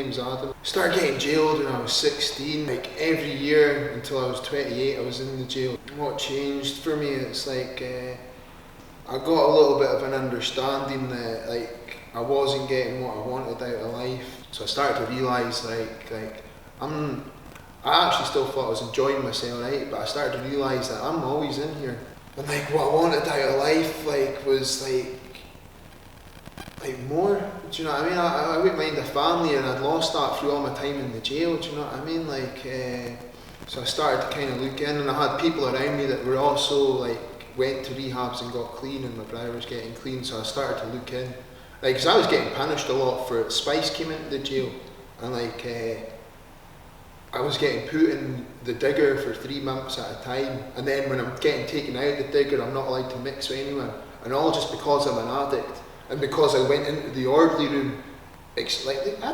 name's Adam. Started getting jailed when I was 16. Like every year until I was 28, I was in the jail. What changed for me? It's like I got a little bit of an understanding that like I wasn't getting what I wanted out of life. So I started to realise I actually still thought I was enjoying myself, right? But I started to realise that I'm always in here. And like what I wanted out of life was more, do you know what I mean? I wouldn't mind a family, and I'd lost that through all my time in the jail, do you know what I mean? So I started to kind of look in, and I had people around me that were also went to rehabs and got clean, and my brother was getting clean, so I started to look in. Because I was getting punished a lot for it. Spice came into the jail, and I was getting put in the digger for 3 months at a time, and then when I'm getting taken out of the digger, I'm not allowed to mix with anyone, and all just because I'm an addict. And because I went into the orderly room, I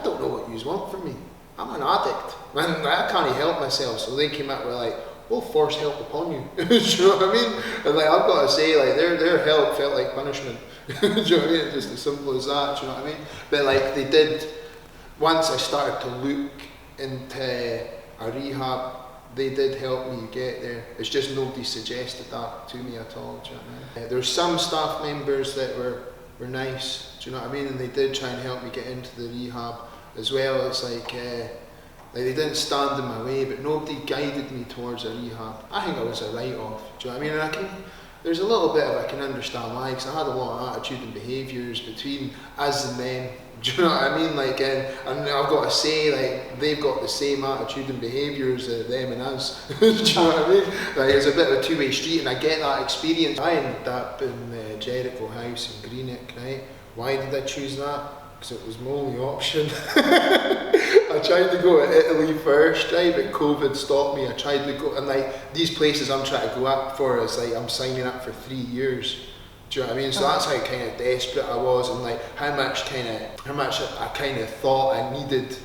don't know what you want from me. I'm an addict. Man, I can't help myself. So they came out with we'll force help upon you. Do you know what I mean? And I've got to say, their help felt like punishment. Do you know what I mean? It's just as simple as that. Do you know what I mean? But they did, once I started to look into a rehab, they did help me get there. It's just nobody suggested that to me at all. Do you know what I mean? There's some staff members that were nice, do you know what I mean? And they did try and help me get into the rehab as well. It's they didn't stand in my way, but nobody guided me towards a rehab. I think I was a write-off, do you know what I mean? And there's a little bit of I can understand why, because I had a lot of attitude and behaviours between us and them, do you know what I mean? And I've got to say, they've got the same attitude and behaviours as them and us, do you know what I mean? It's a bit of a two-way street, and I get that experience. I ended up in Jericho House in Greenock, right? Why did I choose that? Because it was my only option. I tried to go to Italy first, right? But COVID stopped me. I tried to go, and these places I'm trying to go up for is I'm signing up for 3 years. Do you know what I mean? So that's how kind of desperate I was, and how much I kind of thought I needed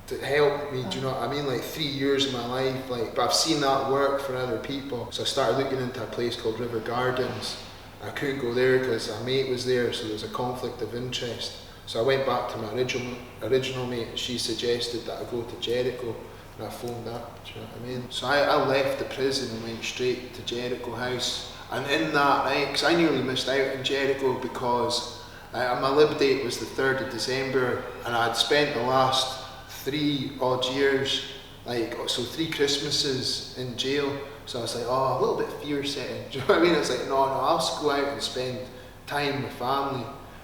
to help me. Do you know what I mean? 3 years of my life, but I've seen that work for other people. So I started looking into a place called River Gardens. I couldn't go there because a mate was there, so there was a conflict of interest. So I went back to my original mate, and she suggested that I go to Jericho, and I phoned up. Do you know what I mean? So I left the prison and went straight to Jericho House. And in that, right, because I nearly missed out in Jericho because my lib date was the 3rd of December, and I'd spent the last 3 odd years, 3 Christmases in jail. So I was a little bit of fear setting. Do you know what I mean? It's no, I'll just go out and spend time with family.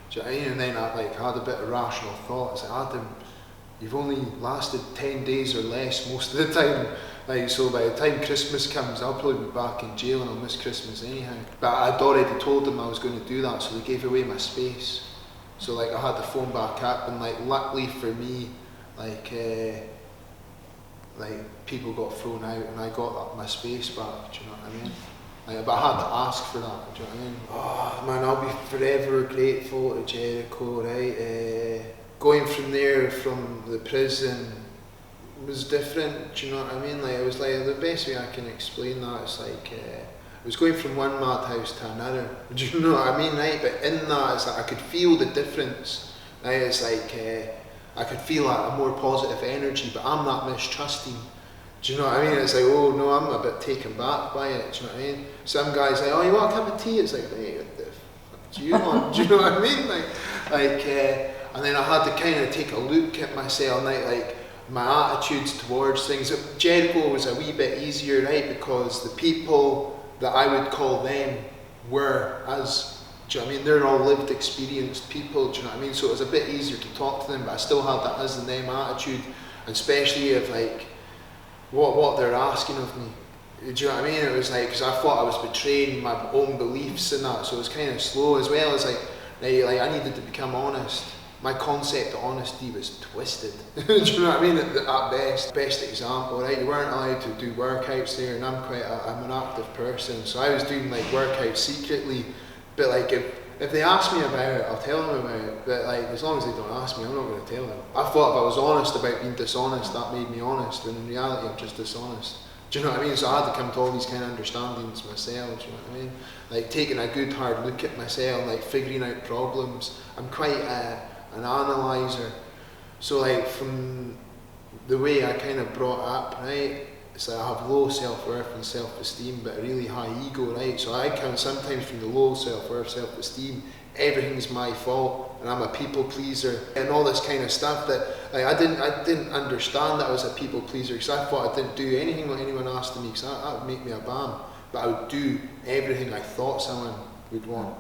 Do you know what I mean? And then I had a bit of rational thought. I was Adam, you've only lasted 10 days or less most of the time. So by the time Christmas comes, I'll probably be back in jail and I'll miss Christmas anyhow. But I'd already told them I was going to do that, so they gave away my space. So I had to phone back up, and luckily for me, people got thrown out, and I got my space back. Do you know what I mean? But I had to ask for that. Do you know what I mean? Oh man, I'll be forever grateful to Jericho. Right, going from there, from the prison, was different. Do you know what I mean? It was the best way I can explain that. It's it was going from one madhouse to another. Do you know what I mean? Right, but in that, it's I could feel the difference. Right, it's I could feel a more positive energy, but I'm not mistrusting. Do you know what I mean? It's oh no, I'm a bit taken back by it. Do you know what I mean? Some guys oh, you want a cup of tea? It's hey, what the fuck do you want? Do you know what I mean? And then I had to kind of take a look at myself, my attitudes towards things. Jericho was a wee bit easier, right? Because the people that I would call them were us. Do you know what I mean? They're all lived, experienced people. Do you know what I mean? So it was a bit easier to talk to them, but I still had that us and them attitude, and especially of what they're asking of me. Do you know what I mean? It was because I thought I was betraying my own beliefs and that, so it was kind of slow, as well as I needed to become honest. My concept of honesty was twisted. Do you know what I mean? At best example, right? You weren't allowed to do workouts there, and I'm an active person, so I was doing workouts secretly. But if they ask me about it, I'll tell them about it. But as long as they don't ask me, I'm not going to tell them. I thought if I was honest about being dishonest, that made me honest, when in reality I'm just dishonest. Do you know what I mean? So I had to come to all these kind of understandings myself. Do you know what I mean? Taking a good hard look at myself, figuring out problems. I'm quite an analyzer. So like from the way I kind of brought up, right, it's like I have low self-worth and self-esteem, but a really high ego, right? So I can sometimes from the low self-worth, self-esteem, everything's my fault, and I'm a people pleaser, and all this kind of stuff that like, I didn't understand that I was a people pleaser, because I thought I didn't do anything what anyone asked of me, because that would make me a bam. But I would do everything I thought someone would want.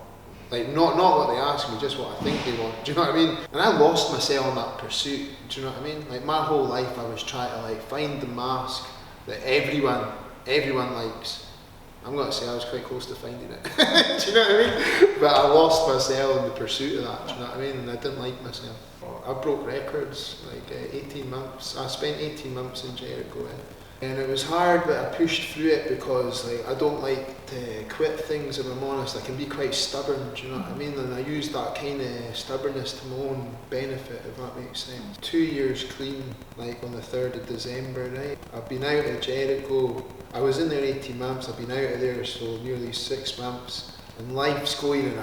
Like not what they ask me, just what I think they want. Do you know what I mean? And I lost myself in that pursuit. Do you know what I mean? Like my whole life I was trying to like find the mask that everyone likes. I'm gonna say I was quite close to finding it. Do you know what I mean? But I lost myself in the pursuit of that. Do you know what I mean? And I didn't like myself. I broke records, like 18 months. I spent 18 months in Jericho. And it was hard, but I pushed through it because like I don't like to quit things, if I'm honest. I can be quite stubborn, do you know what I mean? And I use that kind of stubbornness to my own benefit, if that makes sense. 2 years clean, like on the 3rd of December, right? I've been out of Jericho. I was in there 18 months, I've been out of there so nearly 6 months. And life's going in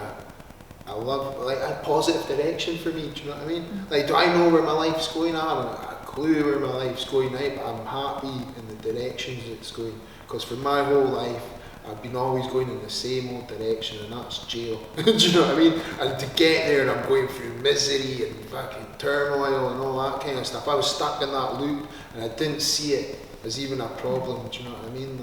I love, like a positive direction for me, do you know what I mean? Like, do I know where my life's going? I haven't a clue where my life's going, right? But I'm happy in the directions it's going. Because for my whole life, I've been always going in the same old direction, and that's jail. Do you know what I mean? And to get there, I'm going through misery and fucking turmoil and all that kind of stuff. I was stuck in that loop, and I didn't see it as even a problem, do you know what I mean?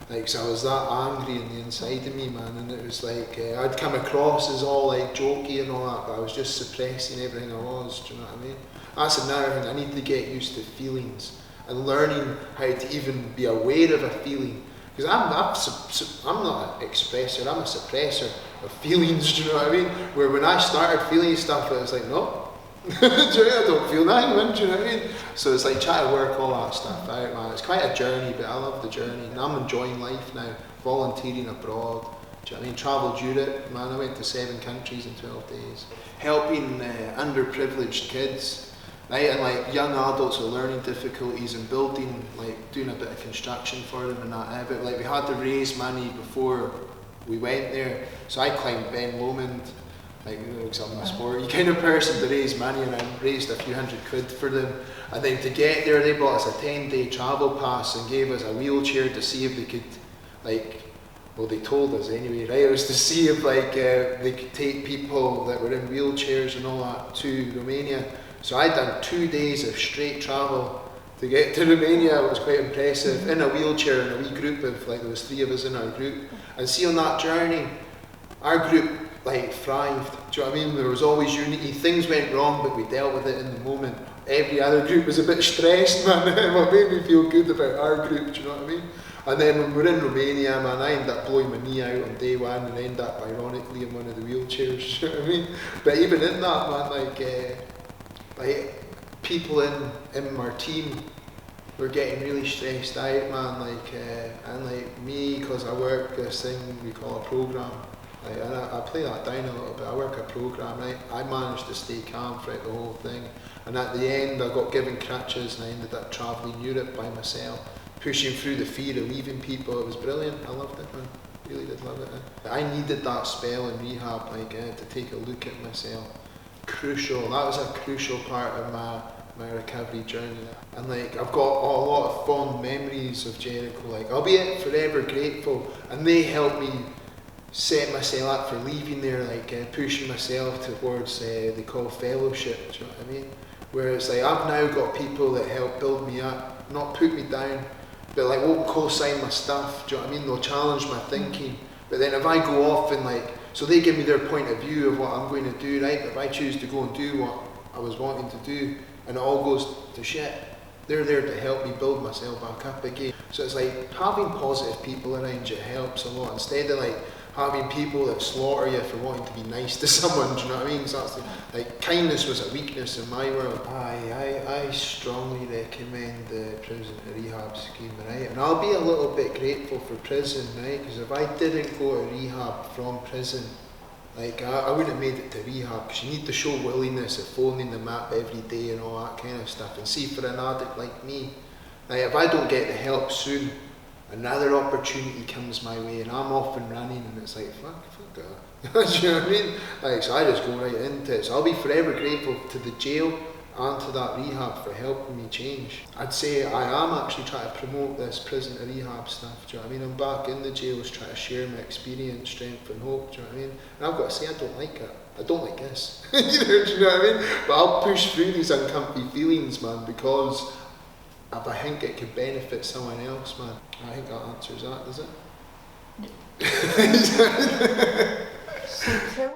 Like, so I was that angry on the inside of me, man, and it was like, I'd come across as all like jokey and all that, but I was just suppressing everything I was, do you know what I mean? That's another thing, I need to get used to feelings, and learning how to even be aware of a feeling. Because I'm not an expressor, I'm a suppressor of feelings, do you know what I mean? Where when I started feeling stuff, it was like, no. Do you know, I don't feel nothing, do you know what I mean? So it's like trying to work all that stuff out, man. It's quite a journey, but I love the journey. And I'm enjoying life now, volunteering abroad. Do you know what I mean? Travelled Europe, man. I went to 7 countries in 12 days. Helping underprivileged kids, right? And like young adults with learning difficulties and building, like doing a bit of construction for them and that. But like we had to raise money before we went there. So I climbed Ben Lomond. Like, you know, because I'm a sporty kind of person, to raise money, and I raised a few £100 for them. And then to get there, they bought us a 10-day travel pass and gave us a wheelchair to see if they could, like, well, they told us anyway, right? It was to see if like they could take people that were in wheelchairs and all that to Romania. So I'd done 2 days of straight travel to get to Romania. It was quite impressive, in a wheelchair in a wee group of, like, there was 3 of us in our group. And see, on that journey, our group like thrived. Do you know what I mean? There was always unity. Things went wrong, but we dealt with it in the moment. Every other group was a bit stressed, man. What made me feel good about our group, do you know what I mean? And then when we were in Romania, man, I ended up blowing my knee out on day 1 and ended up ironically in one of the wheelchairs, do you know what I mean? But even in that, man, like people in our team were getting really stressed out, man, and like me, because I work this thing we call a program. And I play that down a little bit. I work a program, right? I managed to stay calm throughout the whole thing. And at the end, I got given crutches and I ended up travelling Europe by myself, pushing through the fear of leaving people. It was brilliant. I loved it, man. Really did love it. I needed that spell in rehab, to take a look at myself. Crucial. That was a crucial part of my recovery journey. And like, I've got a lot of fond memories of Jericho. Like, I'll be forever grateful. And they helped me set myself up for leaving there, pushing myself towards they call fellowship, do you know what I mean? Where it's like I've now got people that help build me up, not put me down, but like won't co-sign my stuff, do you know what I mean? They'll challenge my thinking, but then if I go off and so they give me their point of view of what I'm going to do, right? But if I choose to go and do what I was wanting to do and it all goes to shit, they're there to help me build myself back up again. So it's like having positive people around you helps a lot, instead of having people that slaughter you for wanting to be nice to someone, do you know what I mean? So that's like kindness was a weakness in my world. I strongly recommend the prison to rehab scheme, right? And I'll be a little bit grateful for prison, right? Because if I didn't go to rehab from prison, I wouldn't have made it to rehab, because you need to show willingness of phoning them up every day and all that kind of stuff. And see, for an addict like me, if I don't get the help soon, another opportunity comes my way and I'm off and running, and it's like, fuck that. Do you know what I mean? So I just go right into it. So I'll be forever grateful to the jail onto that rehab for helping me change. I'd say I am actually trying to promote this prison to rehab stuff, do you know what I mean? I'm back in the jails trying to share my experience, strength and hope, do you know what I mean? And I've got to say, I don't like it. I don't like this. Do you know what I mean? But I'll push through these uncomfy feelings, man, because if I think it could benefit someone else, man. I think that answers that, does it? So